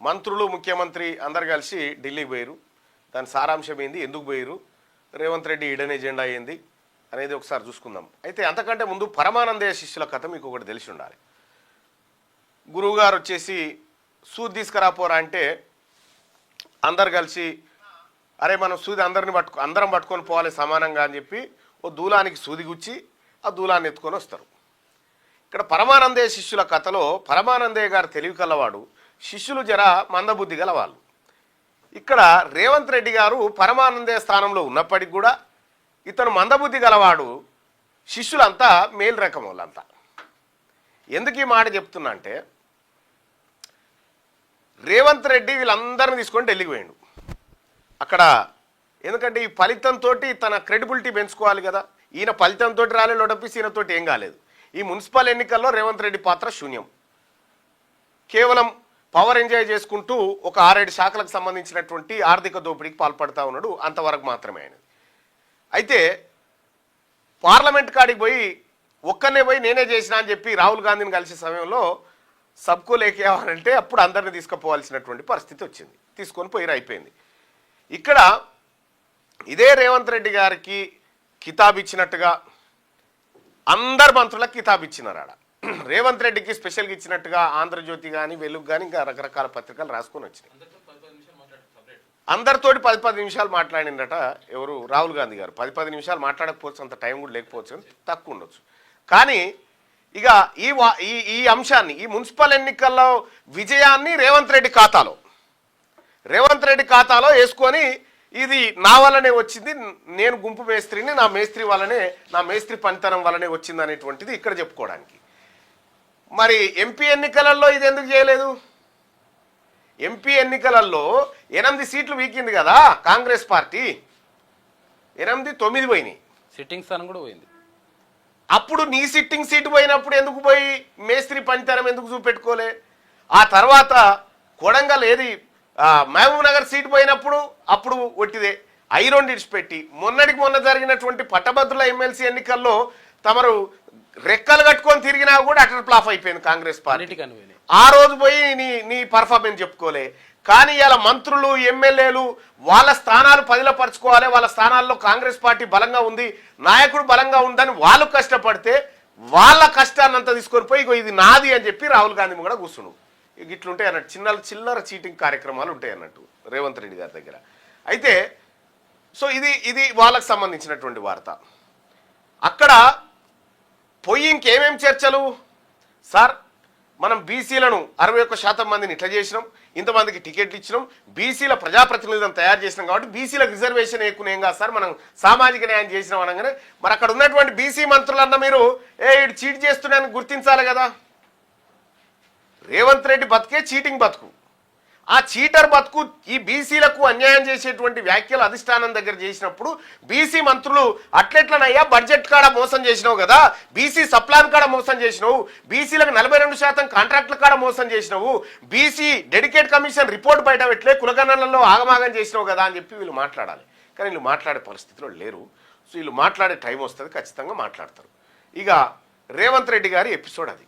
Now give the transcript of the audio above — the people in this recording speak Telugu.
మంత్రులు ముఖ్యమంత్రి అందరు కలిసి ఢిల్లీకి పోయారు. దాని సారాంశం ఏంది, ఎందుకు పోయారు, రేవంత్ రెడ్డి ఈడెన్ ఎజెండా ఏంది అనేది ఒకసారి చూసుకుందాం. అయితే అంతకంటే ముందు పరమానందయ్య శిష్యుల కథ మీకు ఒకటి తెలిసి ఉండాలి. గురువుగారు వచ్చేసి సూది తీసుకురాపోరా అంటే అందరు కలిసి అరే మనం సూది అందరం పట్టుకొని పోవాలి సమానంగా అని చెప్పి ఓ దూలానికి సూది గుచ్చి ఆ దూలాన్ని ఎత్తుకొని వస్తారు. ఇక్కడ పరమానందయ్య శిష్యుల కథలో పరమానందయ్య గారు తెలివి కలవాడు, శిష్యులు జర మందబుద్ధి గలవాళ్ళు. ఇక్కడ రేవంత్ రెడ్డి గారు పరమానందయ్య స్థానంలో ఉన్నప్పటికి కూడా ఇతను మందబుద్ధి గలవాడు, శిష్యులంతా మేలు రకం వాళ్ళంతా. ఎందుకు ఈ మాట చెప్తున్నా అంటే రేవంత్ రెడ్డి వీళ్ళందరినీ తీసుకొని ఢిల్లీకి పోయాడు. అక్కడ ఎందుకంటే ఈ ఫలితంతో తన క్రెడిబిలిటీ పెంచుకోవాలి కదా. ఈయన ఫలితంతో రాలే లోటపిసి ఈయనతోటి ఏం కాలేదు. ఈ మున్సిపల్ ఎన్నికల్లో రేవంత్ రెడ్డి పాత్ర శూన్యం. కేవలం పవర్ ఎంజాయ్ చేసుకుంటూ ఒక 6-7 శాఖలకు సంబంధించినటువంటి ఆర్థిక దోపిడీకి పాల్పడతా ఉన్నాడు, అంతవరకు మాత్రమే ఆయన. అయితే పార్లమెంట్ కాడికి పోయి ఒక్కనే పోయి నేనే చేసినా అని చెప్పి రాహుల్ గాంధీని కలిసే సమయంలో సబ్కో లేకేవాలంటే అప్పుడు అందరిని తీసుకుపోవాల్సినటువంటి పరిస్థితి వచ్చింది. తీసుకొని పోయి అయిపోయింది. ఇక్కడ ఇదే రేవంత్ రెడ్డి గారికి కితాబ్ ఇచ్చినట్టుగా అందరు మంత్రులకు కితాబ్ ఇచ్చినారు. ఆడ రేవంత్ రెడ్డికి స్పెషల్గా ఇచ్చినట్టుగా ఆంధ్రజ్యోతి కానీ వెలుగు కానీ ఇంకా రకరకాల పత్రికలు రాసుకొని వచ్చినాయి. అందరితోటి 10 నిమిషాలు మాట్లాడిందట ఎవరు, రాహుల్ గాంధీ గారు. 10 నిమిషాలు మాట్లాడకపోవచ్చు, అంత టైం కూడా లేకపోవచ్చు, తక్కువ ఉండొచ్చు. కానీ ఇక ఈ అంశాన్ని, ఈ మున్సిపల్ ఎన్నికల్లో విజయాన్ని రేవంత్ రెడ్డి ఖాతాలో వేసుకొని ఇది నా వల్లనే వచ్చింది, నేను గుంపు మేస్త్రిని, నా మేస్త్రి వల్లనే, నా మేస్త్రి పనితనం వల్లనే వచ్చింది అనేటువంటిది ఇక్కడ చెప్పుకోవడానికి. మరి ఎంపీ ఎన్నికలలో ఇది ఎందుకు చేయలేదు? ఎంపీ ఎన్నికలలో 8 సీట్లు వీకింది కదా కాంగ్రెస్ పార్టీ, 9 పోయినాయి. సిట్టింగ్ స్థానం కూడా పోయింది. అప్పుడు నీ సిట్టింగ్ సీటు పోయినప్పుడు ఎందుకు పోయి మేస్త్రి పనితనం ఎందుకు చూపెట్టుకోలే? ఆ తర్వాత కొడంగల్ ఏది మహబూబ్ నగర్ సీటు పోయినప్పుడు అప్పుడు ఒట్టిదే ఐరన్ విడిచిపెట్టి మొన్న జరిగినటువంటి పట్టభద్రుల ఎమ్మెల్సీ ఎన్నికల్లో తమరు రెక్కలు కట్టుకొని తిరిగినా కూడా అటర్ ఫ్లాప్ అయిపోయింది కాంగ్రెస్ పార్టీ. ఆ రోజు పోయి నీ పర్ఫార్మెన్స్ చెప్పుకోలే. కానీ ఇలా మంత్రులు ఎమ్మెల్యేలు వాళ్ళ స్థానాలు పదిలపరచుకోవాలి, వాళ్ళ స్థానాల్లో కాంగ్రెస్ పార్టీ బలంగా ఉంది, నాయకుడు బలంగా ఉందని వాళ్ళు కష్టపడితే వాళ్ళ కష్టాన్ని అంతా తీసుకొని పోయి ఇది నాది అని చెప్పి రాహుల్ గాంధీ కూడా కూర్చున్నాడు. ఇట్లుంటాయి అన్నట్టు చిల్లర చీటింగ్ కార్యక్రమాలు ఉంటాయి అన్నట్టు రేవంత్ రెడ్డి గారి దగ్గర. అయితే సో ఇది వాళ్ళకు సంబంధించినటువంటి వార్త. అక్కడ పోయి ఇంకేమేం చర్చలు సార్, మనం బీసీలను 61% మందిని ఇట్లా చేసినాం, ఇంతమందికి టికెట్లు ఇచ్చినాం, బీసీల ప్రజాప్రతినిధులను తయారు చేసినాం కాబట్టి బీసీలకు రిజర్వేషన్ ఎక్కువ ఏం కాదు సార్, మనం సామాజిక న్యాయం చేసినాం అనగానే మరి అక్కడ ఉన్నటువంటి బీసీ మంత్రులన్న మీరు ఇటు చీట్ చేస్తున్నాయని గుర్తించాలి కదా. రేవంత్ రెడ్డి బతుకే చీటింగ్ బతుకు. ఆ చీటర్ బతుకు ఈ బీసీలకు అన్యాయం చేసేటువంటి వ్యాఖ్యలు అధిష్టానం దగ్గర చేసినప్పుడు బీసీ మంత్రులు అట్లెట్లనయ్యా బడ్జెట్ కాడ మోసం చేసినావు కదా, బీసీ సప్లాన్ కాడ మోసం చేసినావు, బీసీలకు 42% కాంట్రాక్టుల కాడ మోసం చేసినావు, బీసీ డెడికేట్ కమిషన్ రిపోర్ట్ బయట పెట్టలే, కులగణనలో ఆగమాగం చేసినావు కదా అని చెప్పి వీళ్ళు మాట్లాడాలి. కానీ వీళ్ళు మాట్లాడే పరిస్థితిలో లేరు. సో వీళ్ళు మాట్లాడే టైం వస్తుంది, ఖచ్చితంగా మాట్లాడతారు. ఇక రేవంత్ రెడ్డి గారి ఎపిసోడ్ అది.